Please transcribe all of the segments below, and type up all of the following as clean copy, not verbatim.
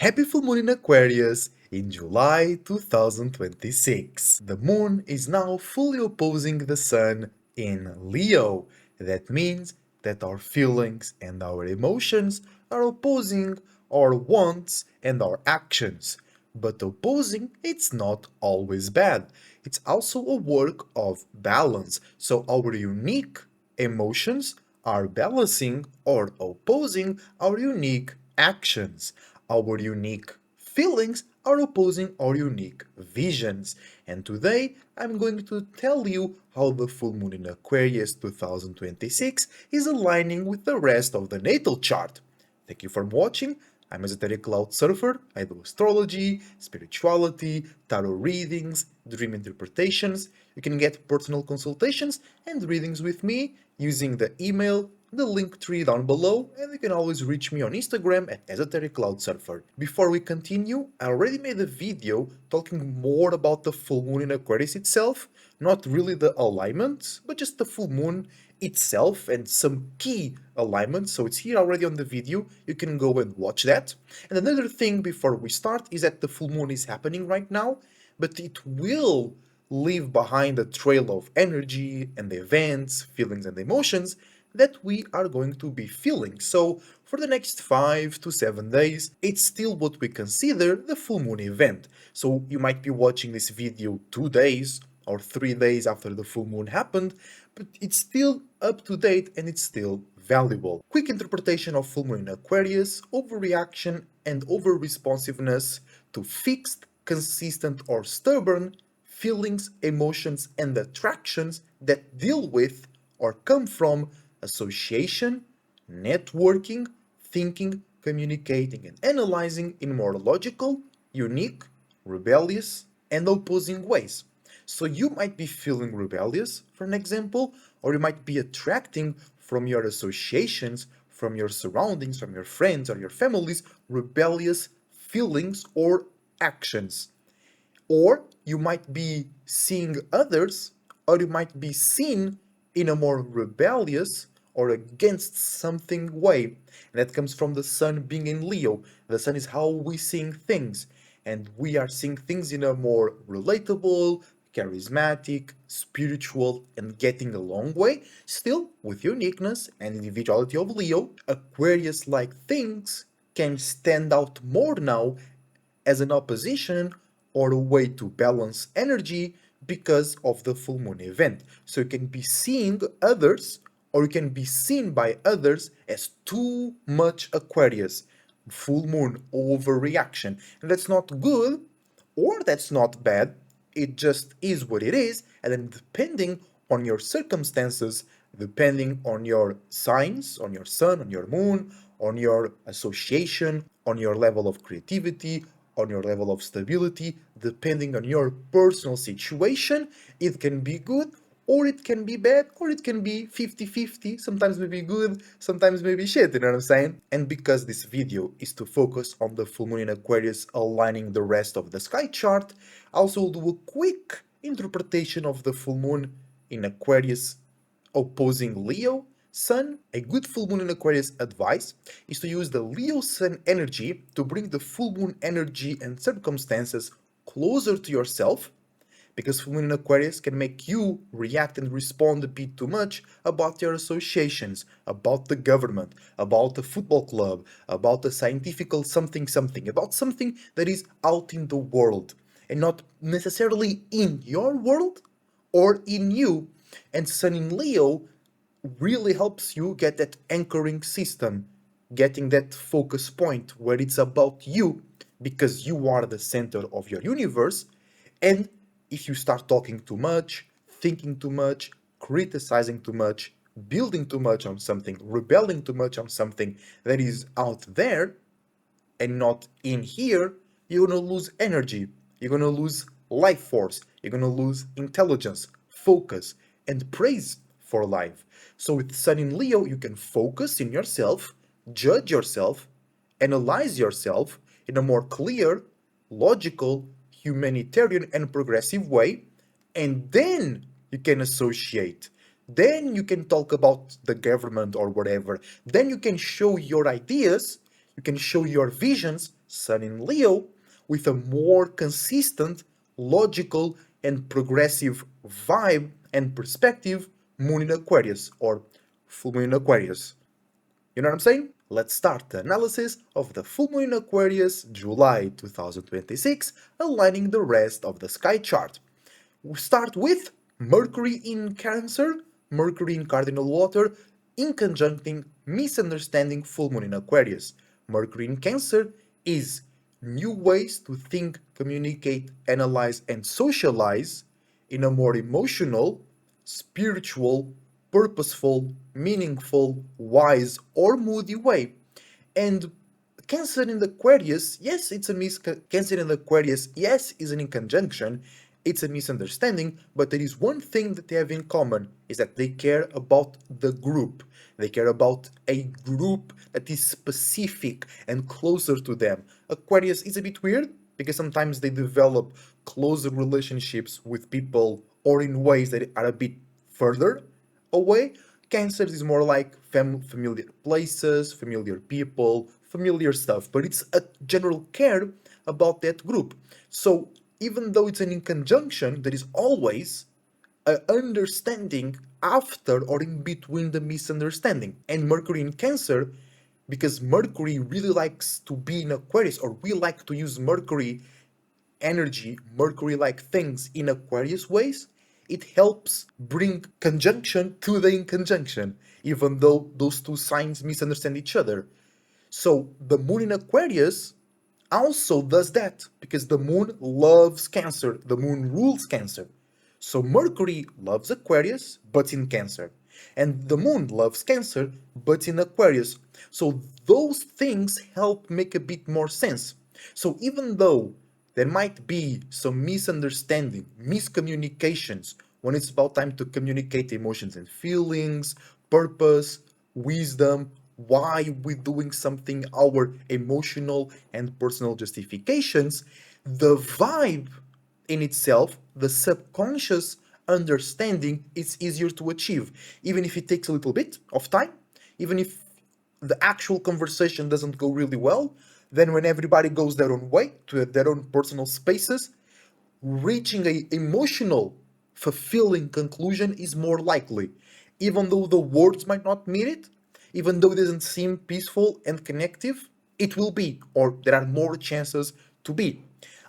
Happy full moon in Aquarius in July 2026. The moon is now fully opposing the sun in Leo. That means that our feelings and our emotions are opposing our wants and our actions. But opposing, it's not always bad. It's also a work of balance. So our unique emotions are balancing or opposing our unique actions. Our unique feelings are opposing our unique visions. And today I'm going to tell you how the full moon in Aquarius 2026 is aligning with the rest of the natal chart. Thank you for watching. I'm Esoteric Cloud Surfer. I do astrology, spirituality, tarot readings, dream interpretations. You can get personal consultations and readings with me using the email, the link tree down below, and you can always reach me on Instagram at Esoteric Cloud Surfer. Before we continue, I already made a video talking more about the full moon in Aquarius itself, not really the alignment, but just the full moon itself and some key alignments. So it's here already on the video. You can go and watch that. And another thing before we start is that the full moon is happening right now, but it will leave behind a trail of energy and events, feelings, and emotions that we are going to be feeling. So, for the next 5 to 7 days, it's still what we consider the full moon event. So, you might be watching this video 2 days or 3 days after the full moon happened, but it's still up to date and it's still valuable. Quick interpretation of full moon in Aquarius: overreaction and over responsiveness to fixed, consistent, or stubborn feelings, emotions, and attractions that deal with or come from association, networking, thinking, communicating, and analyzing in more logical, unique, rebellious, and opposing ways. So you might be feeling rebellious, for an example, or you might be attracting from your associations, from your surroundings, from your friends or your families, rebellious feelings or actions. Or you might be seeing others, or you might be seen in a more rebellious or against something way. And that comes from the sun being in Leo. The sun is how we seeing things. And we are seeing things in a more relatable, charismatic, spiritual, and getting a long way, still with uniqueness and individuality of Leo. Aquarius like things can stand out more now as an opposition or a way to balance energy because of the full moon event. So you can be seeing others or you can be seen by others as too much Aquarius. Full moon overreaction. And that's not good or that's not bad. It just is what it is. And then depending on your circumstances, depending on your signs, on your sun, on your moon, on your association, on your level of creativity, on your level of stability, depending on your personal situation, it can be good or it can be bad or it can be 50-50, sometimes maybe good, sometimes maybe shit, you know what I'm saying? And because this video is to focus on the full moon in Aquarius aligning the rest of the sky chart, I also will do a quick interpretation of the full moon in Aquarius opposing Leo Sun. A good full moon in Aquarius advice is to use the Leo Sun energy to bring the full moon energy and circumstances closer to yourself, because full moon in Aquarius can make you react and respond a bit too much about your associations, about the government, about the football club, about the scientific something something, about something that is out in the world and not necessarily in your world or in you. And Sun in Leo really helps you get that anchoring system, getting that focus point where it's about you because you are the center of your universe. And if you start talking too much, thinking too much, criticizing too much, building too much on something, rebelling too much on something that is out there and not in here, you're gonna lose energy, you're gonna lose life force, you're gonna lose intelligence, focus, and praise for life. So with Sun in Leo, you can focus in yourself, judge yourself, analyze yourself in a more clear, logical, humanitarian, and progressive way, and then you can associate. Then you can talk about the government or whatever. Then you can show your ideas, you can show your visions Sun in Leo, with a more consistent, logical, and progressive vibe and perspective, Moon in Aquarius or Full Moon in Aquarius. You know what I'm saying? Let's start the analysis of the full moon in Aquarius, July 2026, aligning the rest of the sky chart. We start with Mercury in Cancer, Mercury in Cardinal Water, in conjuncting misunderstanding full moon in Aquarius. Mercury in Cancer is new ways to think, communicate, analyze, and socialize in a more emotional, spiritual, purposeful, meaningful, wise, or moody way. And Cancer in Aquarius, yes, it's a Cancer in Aquarius, yes, is an in conjunction. It's a misunderstanding, but there is one thing that they have in common is that they care about the group. They care about a group that is specific and closer to them. Aquarius is a bit weird because sometimes they develop closer relationships with people or in ways that are a bit further away. Cancer is more like familiar places, familiar people, familiar stuff, but it's a general care about that group. So even though it's an in conjunction, there is always a understanding after or in between the misunderstanding. And Mercury in Cancer, because Mercury really likes to be in Aquarius, or we like to use Mercury energy, Mercury like things in Aquarius ways, it helps bring conjunction to the in conjunction, even though those two signs misunderstand each other. So the moon in Aquarius also does that because the moon loves Cancer, the moon rules Cancer. So Mercury loves Aquarius, but in Cancer. And the moon loves Cancer, but in Aquarius. So those things help make a bit more sense. So even though there might be some misunderstanding, miscommunications when it's about time to communicate emotions and feelings, purpose, wisdom, why we're doing something, our emotional and personal justifications, the vibe in itself, the subconscious understanding, is easier to achieve, even if it takes a little bit of time, even if the actual conversation doesn't go really well. Then when everybody goes their own way to their own personal spaces, reaching a emotional fulfilling conclusion is more likely, even though the words might not mean it, even though it doesn't seem peaceful and connective, it will be, or there are more chances to be.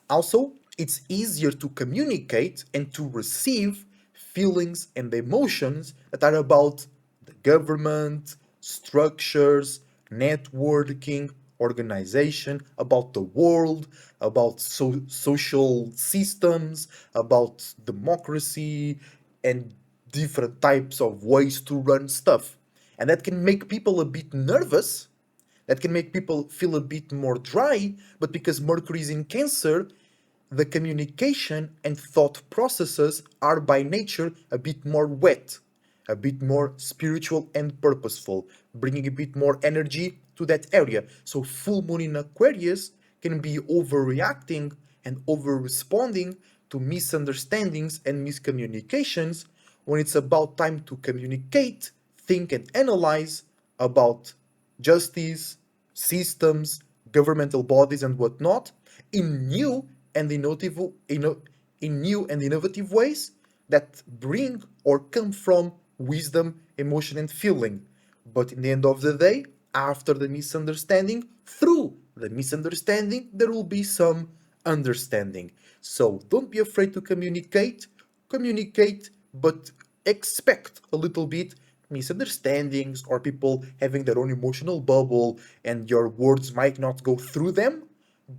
Also, it's easier to communicate and to receive feelings and emotions that are about the government, structures, networking, organization, about the world, about social systems, about democracy, and different types of ways to run stuff. And that can make people a bit nervous, that can make people feel a bit more dry, but because Mercury is in Cancer, the communication and thought processes are by nature a bit more wet, a bit more spiritual and purposeful, bringing a bit more energy to that area. So, full moon in Aquarius can be overreacting and over responding to misunderstandings and miscommunications when it's about time to communicate, think, and analyze about justice, systems, governmental bodies, and whatnot in new and innovative ways that bring or come from wisdom, emotion, and feeling. But in the end of the day, after the misunderstanding, through the misunderstanding, there will be some understanding. So don't be afraid to communicate, but expect a little bit misunderstandings or people having their own emotional bubble and your words might not go through them,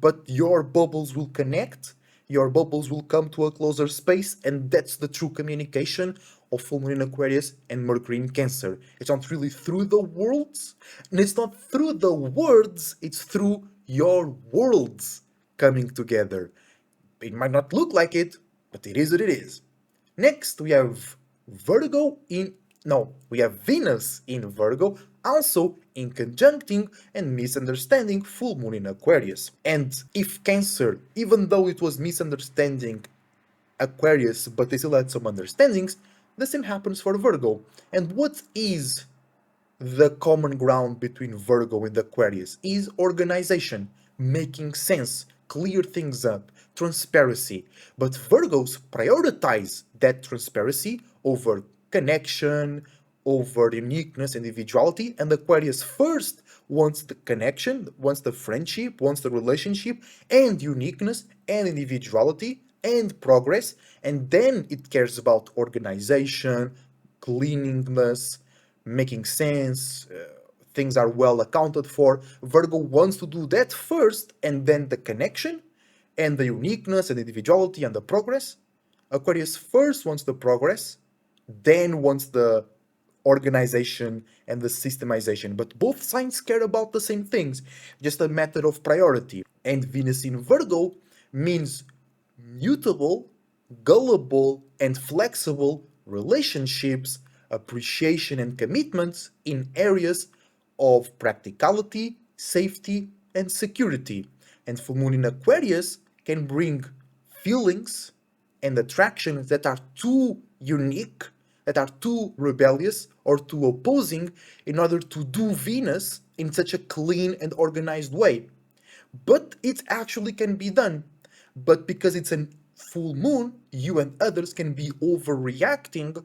but your bubbles will connect, your bubbles will come to a closer space, and that's the true communication of full moon in Aquarius and Mercury in Cancer. It's not really through the worlds, and it's not through the words, it's through your worlds coming together. It might not look like it, but it is what it is. Next, we have Virgo in. No, we have Venus in Virgo, also in conjuncting and misunderstanding full moon in Aquarius. And if Cancer, even though it was misunderstanding Aquarius, but they still had some understandings, the same happens for Virgo. And what is the common ground between Virgo and Aquarius? Is organization. making sense, clear things up, transparency. But Virgos prioritize that transparency over connection, over uniqueness, individuality, and Aquarius first wants the connection, wants the friendship, wants the relationship, and uniqueness, and individuality, and progress, and then it cares about organization, cleanliness, making sense, things are well accounted for. Virgo wants to do that first, and then the connection, and the uniqueness, and individuality, and the progress. Aquarius first wants the progress, then wants the organization and the systemization. But both signs care about the same things, just a matter of priority. And Venus in Virgo means mutable, gullible, and flexible relationships, appreciation, and commitments in areas of practicality, safety, and security. And full moon in Aquarius can bring feelings and attractions that are too unique, that are too rebellious or too opposing in order to do Venus in such a clean and organized way. But it actually can be done. But because it's a full moon, you and others can be overreacting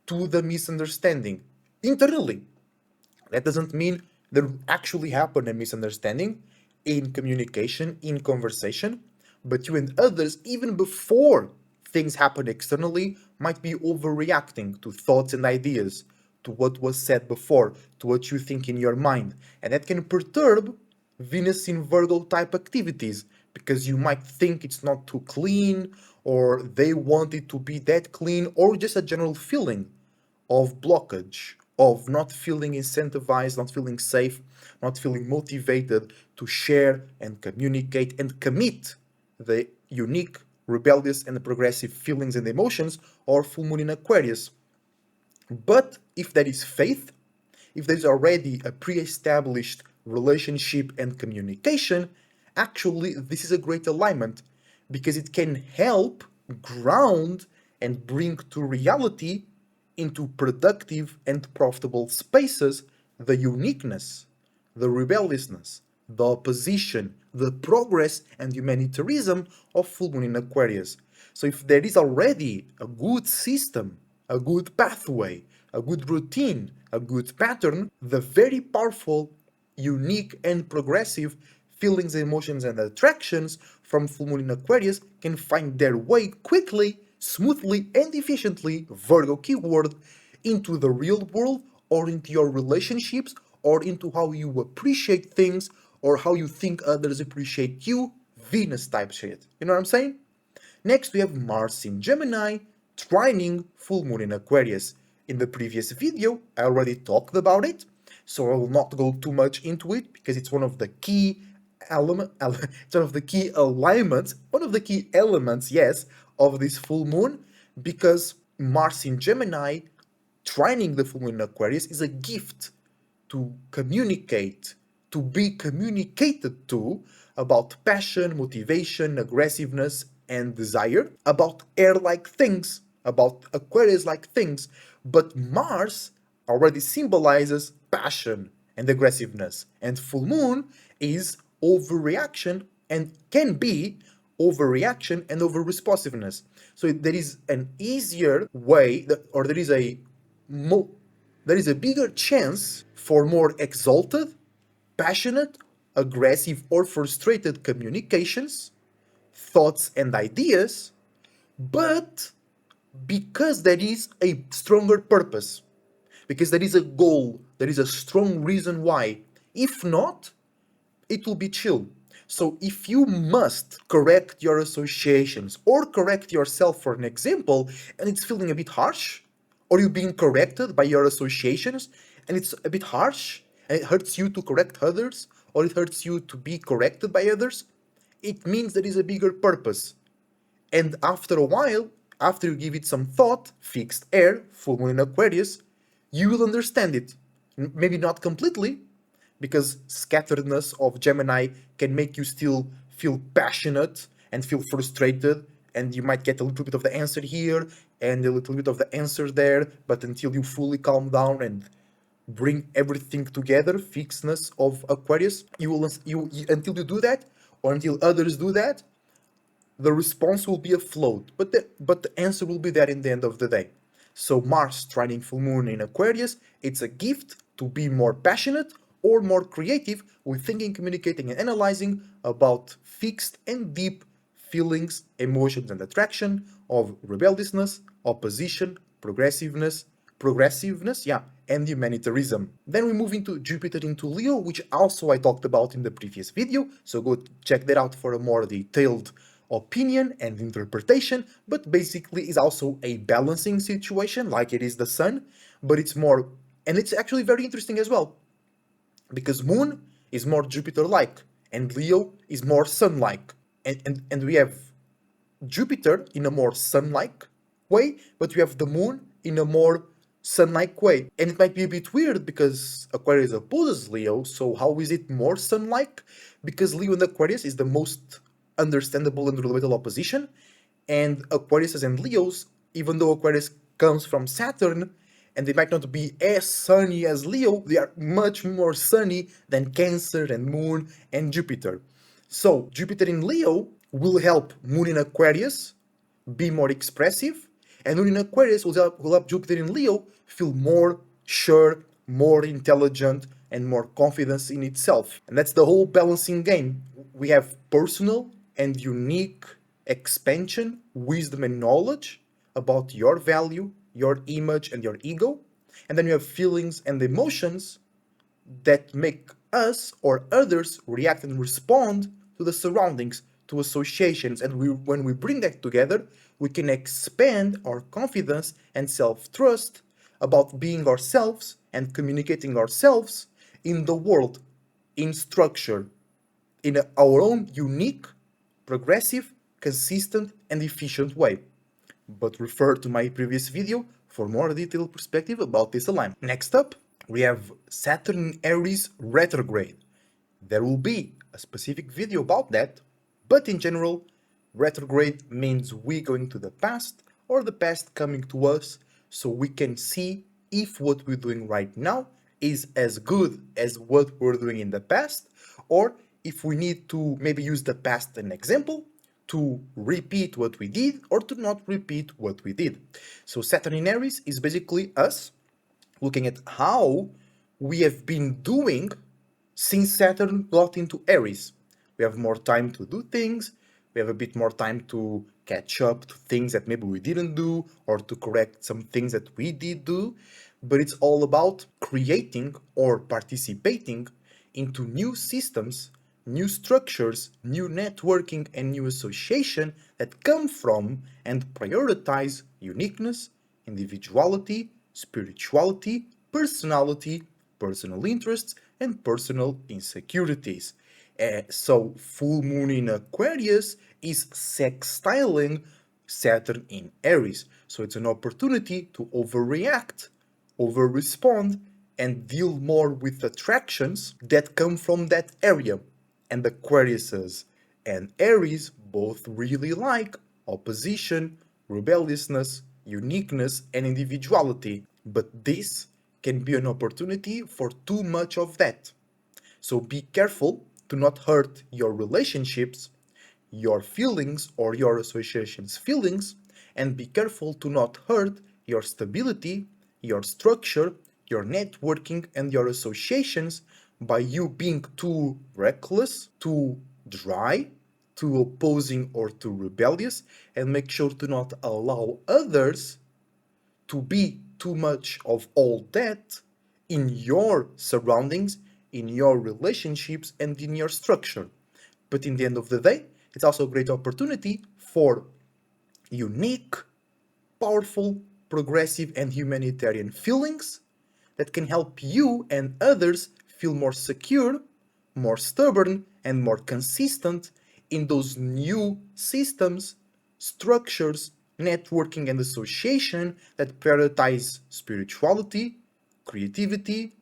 to the misunderstanding internally. That doesn't mean there actually happened a misunderstanding in communication, in conversation, but you and others, even before things happen externally, might be overreacting to thoughts and ideas, to what was said before, to what you think in your mind. And that can perturb Venus in Virgo type activities because you might think it's not too clean, or they want it to be that clean, or just a general feeling of blockage, of not feeling incentivized, not feeling safe, not feeling motivated to share and communicate and commit the unique, rebellious, and progressive feelings and emotions or full moon in Aquarius. But if there is faith, if there's already a pre-established relationship and communication, actually this is a great alignment because it can help ground and bring to reality into productive and profitable spaces the uniqueness, the rebelliousness, the opposition, the progress and humanitarianism of full moon in Aquarius. So if there is already a good system, a good pathway, a good routine, a good pattern, the very powerful, unique and progressive feelings, emotions and attractions from full moon in Aquarius can find their way quickly, smoothly and efficiently, Virgo keyword, into the real world or into your relationships or into how you appreciate things or how you think others appreciate you, Venus type shit. You know what I'm saying? Next we have Mars in Gemini, trining full moon in Aquarius. In the previous video, I already talked about it, so I will not go too much into it because it's one of the key it's one of the key alignments, one of the key elements, yes, of this full moon, because Mars in Gemini, trining the full moon in Aquarius, is a gift to communicate, to be communicated to about passion, motivation, aggressiveness, and desire, about air like things, about Aquarius like things. But Mars already symbolizes passion and aggressiveness, and full moon is overreaction and can be overreaction and over responsiveness. So there is an easier way, or there is a bigger chance for more exalted, passionate, aggressive, or frustrated communications, thoughts, and ideas, but because there is a stronger purpose, because there is a goal, there is a strong reason why. If not, it will be chill. So if you must correct your associations or correct yourself for an example, and it's feeling a bit harsh, or you're being corrected by your associations, and it's a bit harsh, and it hurts you to correct others, or it hurts you to be corrected by others, it means there is a bigger purpose. And after a while, after you give it some thought, fixed air, full moon in Aquarius, you will understand it. Maybe not completely, because scatteredness of Gemini can make you still feel passionate and feel frustrated, and you might get a little bit of the answer here and a little bit of the answer there, but until you fully calm down and bring everything together, fixedness of Aquarius. Until you do that, or until others do that, the response will be a float, but the answer will be there in the end of the day. So Mars trining full moon in Aquarius, it's a gift to be more passionate or more creative with thinking, communicating, and analyzing about fixed and deep feelings, emotions, and attraction of rebelliousness, opposition, progressiveness, yeah, and humanitarianism. Then we move into Jupiter into Leo, which also I talked about in the previous video, so go check that out for a more detailed opinion and interpretation, but basically is also a balancing situation like it is the sun, but it's more, and it's actually very interesting as well, because moon is more Jupiter-like and Leo is more sun-like, and we have Jupiter in a more sun-like way, but we have the moon in a more sun-like way. And it might be a bit weird because Aquarius opposes Leo, so how is it more sun-like? Because Leo and Aquarius is the most understandable and relatable opposition, and Aquarius and Leos, even though Aquarius comes from Saturn, and they might not be as sunny as Leo, they are much more sunny than Cancer and Moon and Jupiter. So, Jupiter in Leo will help Moon in Aquarius be more expressive, and Moon in Aquarius will help Jupiter in Leo feel more sure, more intelligent, and more confidence in itself. And that's the whole balancing game. We have personal and unique expansion, wisdom, and knowledge about your value, your image, and your ego. And then you have feelings and emotions that make us or others react and respond to the surroundings, to associations. And when we bring that together, we can expand our confidence and self-trust about being ourselves and communicating ourselves in the world, in structure, in our own unique, progressive, consistent, and efficient way. But refer to my previous video for more detailed perspective about this alignment. Next up, we have Saturn in Aries retrograde. There will be a specific video about that, but in general, retrograde means we going to the past or the past coming to us so we can see if what we're doing right now is as good as what we're doing in the past, or if we need to maybe use the past as an example to repeat what we did or to not repeat what we did. So Saturn in Aries is basically us looking at how we have been doing since Saturn got into Aries. We have more time to do things, we have a bit more time to catch up to things that maybe we didn't do or to correct some things that we did do, but it's all about creating or participating into new systems, new structures, new networking, and new association that come from and prioritize uniqueness, individuality, spirituality, personality, personal interests, and personal insecurities. So, full moon in Aquarius is sextiling Saturn in Aries. So, it's an opportunity to overreact, over-respond, and deal more with attractions that come from that area. And Aquariuses and Aries both really like opposition, rebelliousness, uniqueness, and individuality. But this can be an opportunity for too much of that. So be careful to not hurt your relationships, your feelings, or your association's feelings, and be careful to not hurt your stability, your structure, your networking, and your associations by you being too reckless, too dry, too opposing, or too rebellious, and make sure to not allow others to be too much of all that in your surroundings, in your relationships, and in your structure. But in the end of the day, it's also a great opportunity for unique, powerful, progressive, and humanitarian feelings that can help you and others feel more secure, more stubborn, and more consistent in those new systems, structures, networking, and association that prioritize spirituality, creativity,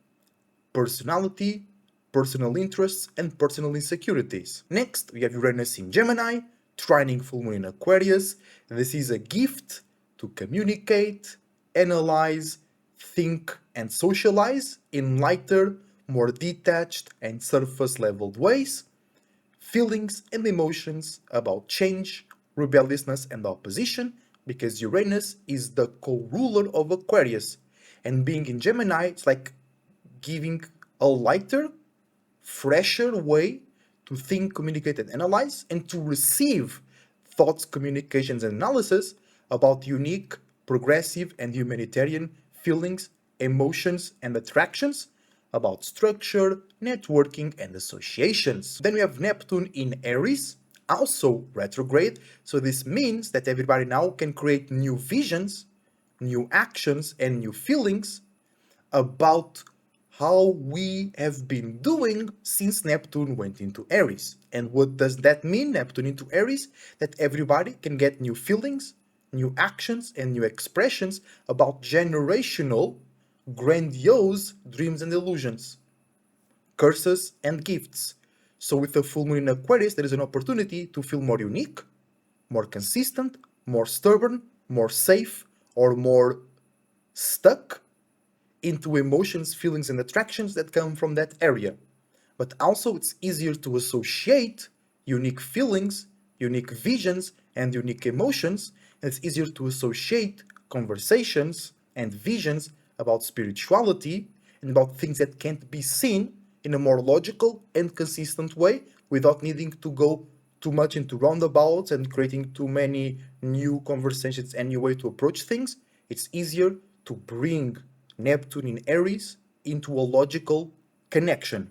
personality, personal interests, and personal insecurities. Next, we have Uranus in Gemini, trining full moon in Aquarius. This is a gift to communicate, analyze, think, and socialize in lighter, more detached, and surface leveled ways. Feelings and emotions about change, rebelliousness, and opposition, because Uranus is the co ruler of Aquarius. And being in Gemini, it's like giving a lighter, fresher way to think, communicate, and analyze, and to receive thoughts, communications, and analysis about unique, progressive, and humanitarian feelings, emotions, and attractions about structure, networking, and associations. Then we have Neptune in Aries, also retrograde. So this means that everybody now can create new visions, new actions, and new feelings about how we have been doing since Neptune went into Aries. And what does that mean, Neptune into Aries? That everybody can get new feelings, new actions, and new expressions about generational, grandiose dreams and illusions, curses and gifts. So with the full moon in Aquarius, there is an opportunity to feel more unique, more consistent, more stubborn, more safe, or more stuck into emotions, feelings, and attractions that come from that area. But also, it's easier to associate unique feelings, unique visions, and unique emotions, and it's easier to associate conversations and visions about spirituality and about things that can't be seen in a more logical and consistent way without needing to go too much into roundabouts and creating too many new conversations and new way to approach things. It's easier to bring Neptune in Aries into a logical connection.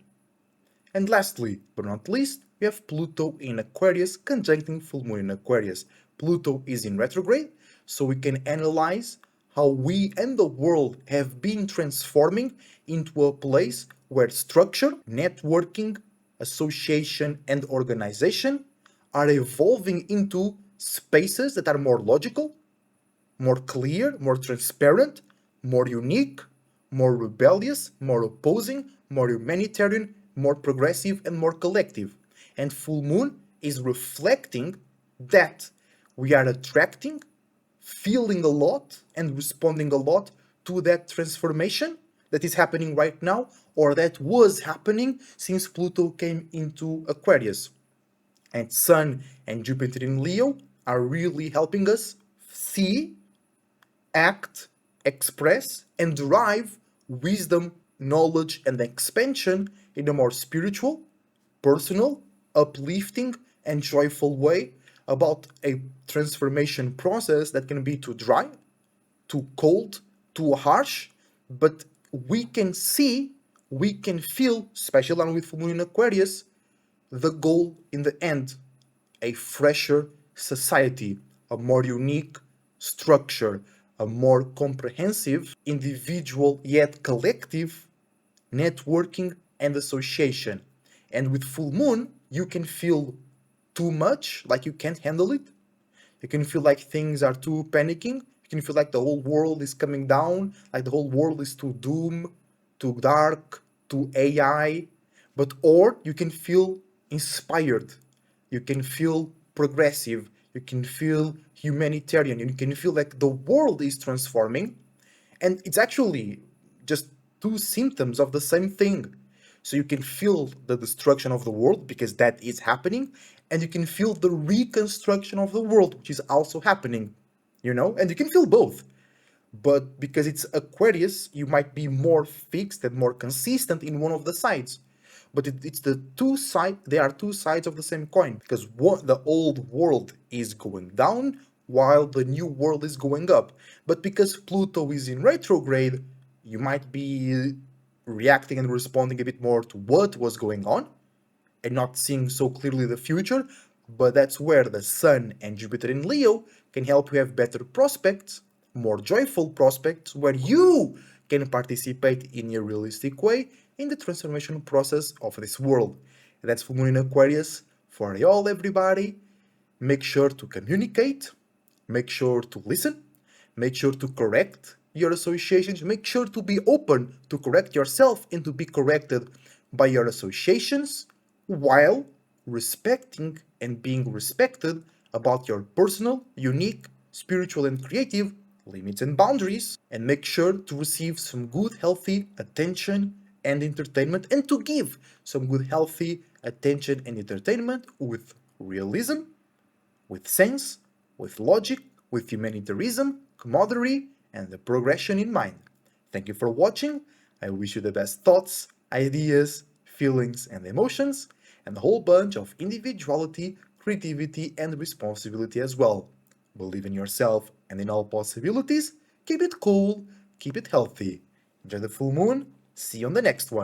And lastly, but not least, we have Pluto in Aquarius conjuncting full moon in Aquarius. Pluto is in retrograde, so we can analyze how we and the world have been transforming into a place where structure, networking, association, and organization are evolving into spaces that are more logical, more clear, more transparent, more unique, more rebellious, more opposing, more humanitarian, more progressive, and more collective. And full moon is reflecting that we are attracting, feeling a lot, and responding a lot to that transformation that is happening right now, or that was happening since Pluto came into Aquarius. And Sun and Jupiter in Leo are really helping us see, act, express, and derive wisdom, knowledge, and expansion in a more spiritual, personal, uplifting, and joyful way about a transformation process that can be too dry, too cold, too harsh, but we can see, we can feel, especially along with full moon in Aquarius, the goal in the end, a fresher society, a more unique structure, a more comprehensive, individual yet collective networking and association. And with full moon, you can feel too much, like you can't handle it. You can feel like things are too panicking. You can feel like the whole world is coming down, like the whole world is too doom, too dark, too AI. But or you can feel inspired. You can feel progressive. You can feel humanitarian. You can feel like the world is transforming. And it's actually just two symptoms of the same thing. So you can feel the destruction of the world because that is happening, and you can feel the reconstruction of the world, which is also happening, and you can feel both. But because it's Aquarius, you might be more fixed and more consistent in one of the sides. But it's the two sides, they are two sides of the same coin, because the old world is going down while the new world is going up. But because Pluto is in retrograde, you might be reacting and responding a bit more to what was going on and not seeing so clearly the future. But that's where the Sun and Jupiter in Leo can help you have better prospects, more joyful prospects, where you can participate in a realistic way in the transformation process of this world. And that's full moon in Aquarius for y'all, everybody. Make sure to communicate, make sure to listen, make sure to correct your associations, make sure to be open to correct yourself and to be corrected by your associations, while respecting and being respected about your personal, unique, spiritual, and creative limits and boundaries, and make sure to receive some good, healthy attention and entertainment, and to give some good, healthy attention and entertainment with realism, with sense, with logic, with humanitarianism, camaraderie, and the progression in mind. Thank you for watching. I wish you the best thoughts, ideas, feelings, and emotions, and a whole bunch of individuality, creativity, and responsibility as well. Believe in yourself and in all possibilities. Keep it cool, keep it healthy. Enjoy the full moon. See you on the next one.